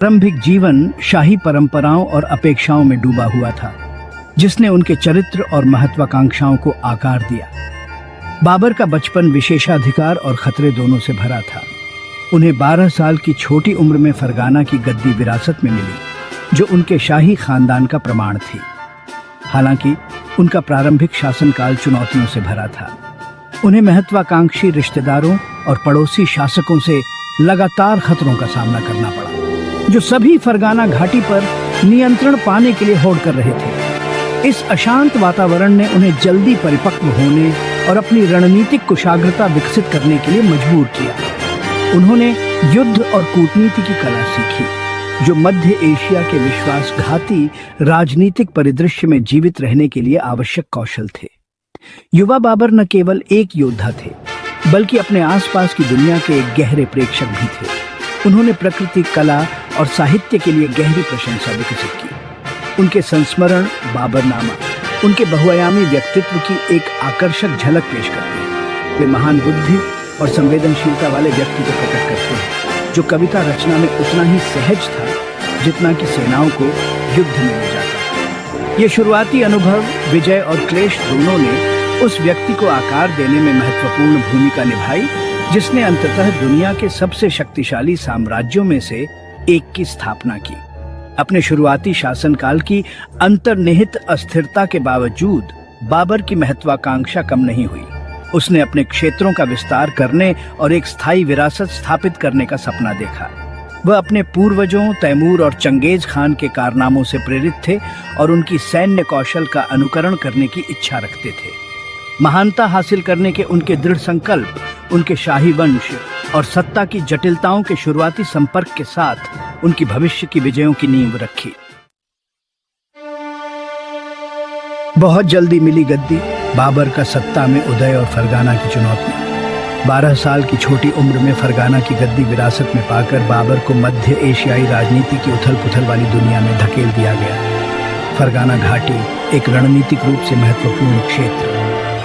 प्रारंभिक जीवन शाही परंपराओं और अपेक्षाओं में डूबा हुआ था, जिसने उनके चरित्र और महत्वाकांक्षाओं को आकार दिया। बाबर का बचपन विशेषाधिकार और खतरे दोनों से भरा था। उन्हें 12 साल की छोटी उम्र में फरगाना की गद्दी विरासत में मिली, जो उनके शाही खानदान का प्रमाण थी। हालांकि उनका प्रारंभिक शासनकाल चुनौतियों से भरा था। उन्हें महत्वाकांक्षी रिश्तेदारों और पड़ोसी शासकों से लगातार खतरों का सामना करना पड़ा, जो सभी फरगाना घाटी पर नियंत्रण पाने के लिए होड़ कर रहे थे। इस अशांत वातावरण ने उन्हें जल्दी परिपक्व होने और अपनी रणनीतिक कुशाग्रता विकसित करने के लिए मजबूर किया। उन्होंने युद्ध और कूटनीति की कला सीखी, जो मध्य एशिया के विश्वासघाती राजनीतिक परिदृश्य में जीवित रहने के लिए आवश्यक कौशल थे। युवा बाबर न केवल एक योद्धा थे, बल्कि अपने आसपास की दुनिया के एक गहरे प्रेक्षक भी थे। उन्होंने प्रकृति, कला और साहित्य के लिए गहरी प्रशंसा विकसित की। उनके संस्मरण बाबरनामा उनके बहुआयामी व्यक्तित्व की एक आकर्षक झलक पेश करते हैं। वे महान बुद्धि और संवेदनशीलता वाले व्यक्ति को प्रकट करते हैं, जो कविता रचना में उतना ही सहज था जितना कि सेनाओं को युद्ध में ले जाता। ये शुरुआती अनुभव, विजय और क्लेश दोनों ने उस व्यक्ति को आकार देने में महत्वपूर्ण भूमिका निभाई, जिसने अंततः दुनिया के सबसे शक्तिशाली साम्राज्यों में से एक की स्थापना की। अपने शुरुआती शासनकाल की अंतर्निहित अस्थिरता के बावजूद बाबर की महत्वाकांक्षा कम नहीं हुई। उसने अपने क्षेत्रों का विस्तार करने और एक स्थायी विरासत स्थापित करने का सपना देखा। वह अपने पूर्वजों तैमूर और चंगेज खान के कारनामों से प्रेरित थे और उनकी सैन्य कौशल का अनुकरण करने की इच्छा रखते थे। महानता हासिल करने के उनके दृढ़ संकल्प, उनके शाही वंश और सत्ता की जटिलताओं के शुरुआती संपर्क के साथ उनकी भविष्य की विजयों की नींव रखी। बहुत जल्दी मिली गद्दी, बाबर का सत्ता में उदय और फरगाना की चुनौती। 12 साल की छोटी उम्र में फरगाना की गद्दी विरासत में पाकर बाबर को मध्य एशियाई राजनीति की उथल पुथल वाली दुनिया में धकेल दिया गया। फरगाना घाटी एक रणनीतिक रूप से महत्वपूर्ण क्षेत्र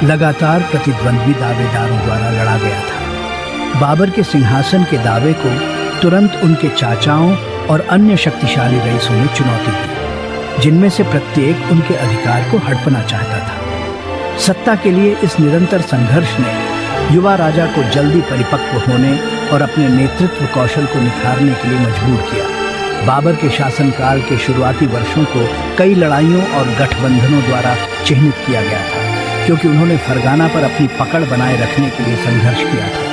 लगातार प्रतिद्वंद्वी दावेदारों द्वारा लड़ा गया था। बाबर के सिंहासन के दावे को तुरंत उनके चाचाओं और अन्य शक्तिशाली रईसों ने चुनौती दी, जिनमें से प्रत्येक उनके अधिकार को हड़पना चाहता था। सत्ता के लिए इस निरंतर संघर्ष ने युवा राजा को जल्दी परिपक्व होने और अपने नेतृत्व कौशल को निखारने के लिए मजबूर किया। बाबर के शासनकाल के शुरुआती वर्षों को कई लड़ाइयों और गठबंधनों द्वारा चिह्नित किया गया था, क्योंकि उन्होंने फरगाना पर अपनी पकड़ बनाए रखने के लिए संघर्ष किया था।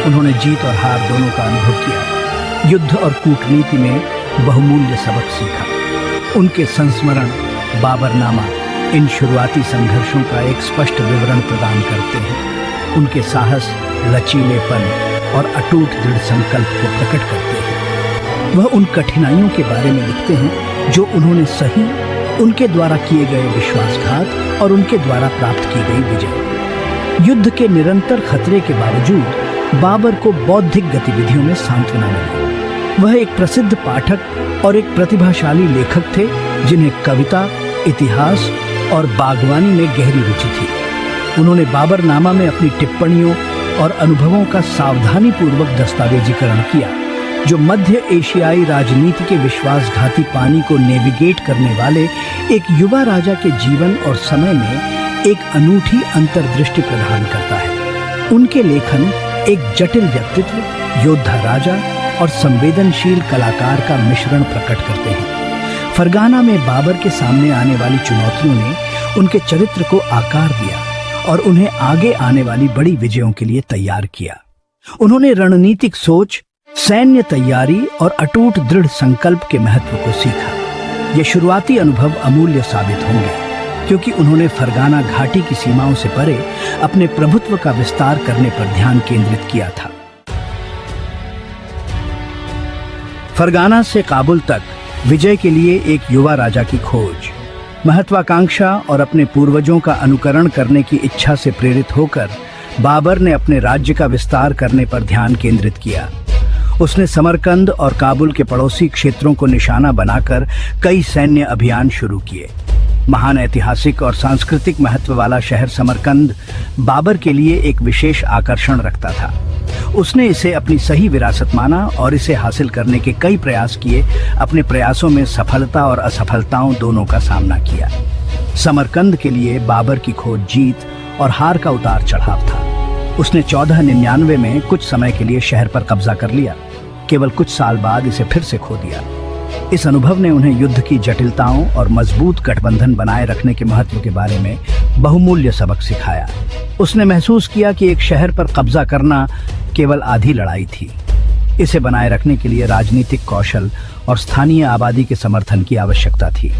उन्होंने जीत और हार दोनों का अनुभव किया, युद्ध और कूटनीति में बहुमूल्य सबक सीखा। उनके संस्मरण बाबरनामा इन शुरुआती संघर्षों का एक स्पष्ट विवरण प्रदान करते हैं। उनके साहस, लचीलेपन और अटूट दृढ़ संकल्प को प्रकट करते हैं। वह उन कठिनाइयों के बारे में लिखते हैं जो उन्होंने सही, उनके द्वारा किए गए विश्वासघात और उनके द्वारा प्राप्त की गई विजय। युद्ध के निरंतर खतरे के बावजूद बाबर को बौद्धिक गतिविधियों में सांत्वना मिली। वह एक प्रसिद्ध पाठक और एक प्रतिभाशाली लेखक थे, जिन्हें कविता, इतिहास और बागवानी में गहरी रुचि थी। उन्होंने बाबरनामा में अपनी टिप्पणियों और अनुभवों का सावधानीपूर्वक दस्तावेजीकरण किया, जो मध्य एशियाई राजनीति के विश्वासघाती पानी को नेविगेट करने वाले एक युवा राजा के जीवन और समय में एक अनूठी अंतर्दृष्टि प्रदान करता है। उनके लेखन एक जटिल व्यक्तित्व, योद्धा राजा और संवेदनशील कलाकार का मिश्रण प्रकट करते हैं। फरगाना में बाबर के सामने आने वाली चुनौतियों ने उनके चरित्र को आकार दिया और उन्हें आगे आने वाली बड़ी विजयों के लिए तैयार किया। उन्होंने रणनीतिक सोच, सैन्य तैयारी और अटूट दृढ़ संकल्प के महत्व को सीखा। ये शुरुआती अनुभव अमूल्य साबित होंगे, क्योंकि उन्होंने फरगाना घाटी की सीमाओं से परे अपने प्रभुत्व का विस्तार करने पर ध्यान केंद्रित किया था। फरगाना से काबुल तक विजय के लिए एक युवा राजा की खोज, महत्वाकांक्षा और अपने पूर्वजों का अनुकरण करने की इच्छा से प्रेरित होकर बाबर ने अपने राज्य का विस्तार करने पर ध्यान केंद्रित किया। उसने समरकंद और काबुल के पड़ोसी क्षेत्रों को निशाना बनाकर कई सैन्य अभियान शुरू किए। महान ऐतिहासिक और सांस्कृतिक महत्व वाला शहर समरकंद बाबर के लिए एक विशेष आकर्षण रखता था। उसने इसे अपनी सही विरासत माना और इसे हासिल करने के कई प्रयास किए। अपने प्रयासों में सफलता और असफलताओं दोनों का सामना किया। समरकंद के लिए बाबर की खोज जीत और हार का उतार चढ़ाव था। उसने 1499 में कुछ समय के लिए शहर पर कब्जा कर लिया। केवल कुछ साल बाद इसे फिर से खो दिया। इस अनुभव ने उन्हें युद्ध की जटिलताओं और मजबूत गठबंधन बनाए रखने के महत्व के बारे में बहुमूल्य सबक सिखाया। उसने महसूस किया कि एक शहर पर कब्जा करना केवल आधी लड़ाई थी। इसे बनाए रखने के लिए राजनीतिक कौशल और स्थानीय आबादी के समर्थन की आवश्यकता थी।